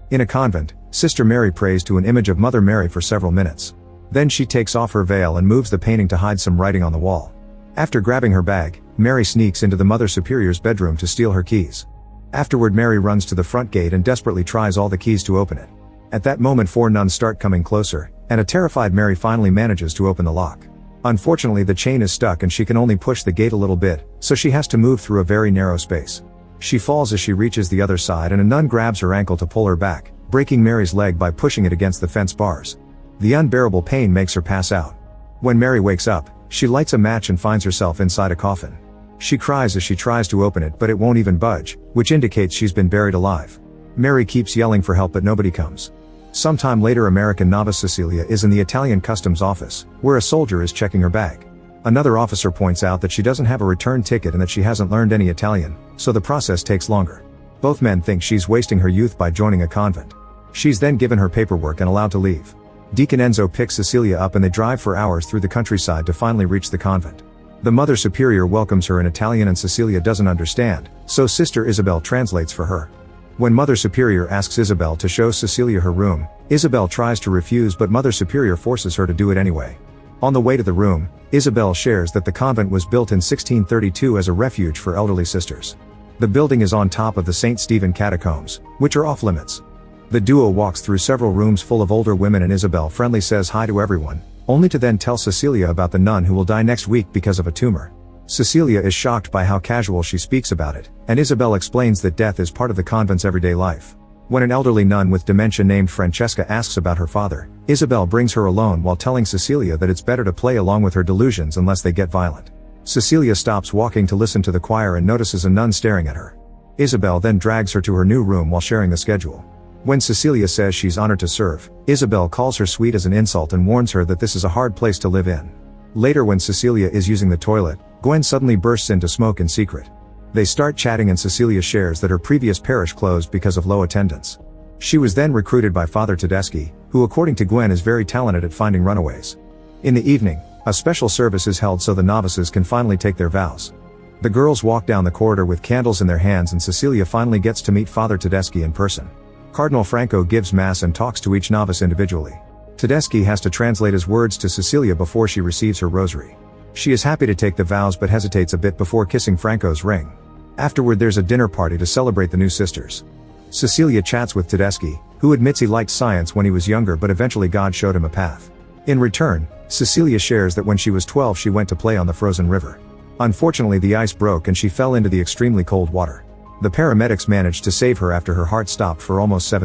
In a convent, Sister Mary prays to an image of Mother Mary for several minutes. Then she takes off her veil and moves the painting to hide some writing on the wall. After grabbing her bag, Mary sneaks into the Mother Superior's bedroom to steal her keys. Afterward, Mary runs to the front gate and desperately tries all the keys to open it. At that moment, 4 nuns start coming closer, and a terrified Mary finally manages to open the lock. Unfortunately, the chain is stuck and she can only push the gate a little bit, so she has to move through a very narrow space. She falls as she reaches the other side and a nun grabs her ankle to pull her back, breaking Mary's leg by pushing it against the fence bars. The unbearable pain makes her pass out. When Mary wakes up, she lights a match and finds herself inside a coffin. She cries as she tries to open it, but it won't even budge, which indicates she's been buried alive. Mary keeps yelling for help, but nobody comes. Sometime later, American novice Cecilia is in the Italian customs office, where a soldier is checking her bag. Another officer points out that she doesn't have a return ticket and that she hasn't learned any Italian, so the process takes longer. Both men think she's wasting her youth by joining a convent. She's then given her paperwork and allowed to leave. Deacon Enzo picks Cecilia up and they drive for hours through the countryside to finally reach the convent. The Mother Superior welcomes her in Italian and Cecilia doesn't understand, so Sister Isabel translates for her. When Mother Superior asks Isabel to show Cecilia her room, Isabel tries to refuse, but Mother Superior forces her to do it anyway. On the way to the room, Isabel shares that the convent was built in 1632 as a refuge for elderly sisters. The building is on top of the St. Stephen catacombs, which are off limits. The duo walks through several rooms full of older women and Isabel friendly says hi to everyone, only to then tell Cecilia about the nun who will die next week because of a tumor. Cecilia is shocked by how casual she speaks about it, and Isabel explains that death is part of the convent's everyday life. When an elderly nun with dementia named Francesca asks about her father, Isabel brings her alone while telling Cecilia that it's better to play along with her delusions unless they get violent. Cecilia stops walking to listen to the choir and notices a nun staring at her. Isabel then drags her to her new room while sharing the schedule. When Cecilia says she's honored to serve, Isabel calls her sweet as an insult and warns her that this is a hard place to live in. Later, when Cecilia is using the toilet, Gwen suddenly bursts in to smoke in secret. They start chatting and Cecilia shares that her previous parish closed because of low attendance. She was then recruited by Father Tedeschi, who according to Gwen is very talented at finding runaways. In the evening, a special service is held so the novices can finally take their vows. The girls walk down the corridor with candles in their hands and Cecilia finally gets to meet Father Tedeschi in person. Cardinal Franco gives mass and talks to each novice individually. Tedeschi has to translate his words to Cecilia before she receives her rosary. She is happy to take the vows but hesitates a bit before kissing Franco's ring. Afterward, there's a dinner party to celebrate the new sisters. Cecilia chats with Tedeschi, who admits he liked science when he was younger but eventually God showed him a path. In return, Cecilia shares that when she was 12 she went to play on the frozen river. Unfortunately, the ice broke and she fell into the extremely cold water. The paramedics managed to save her after her heart stopped for almost 7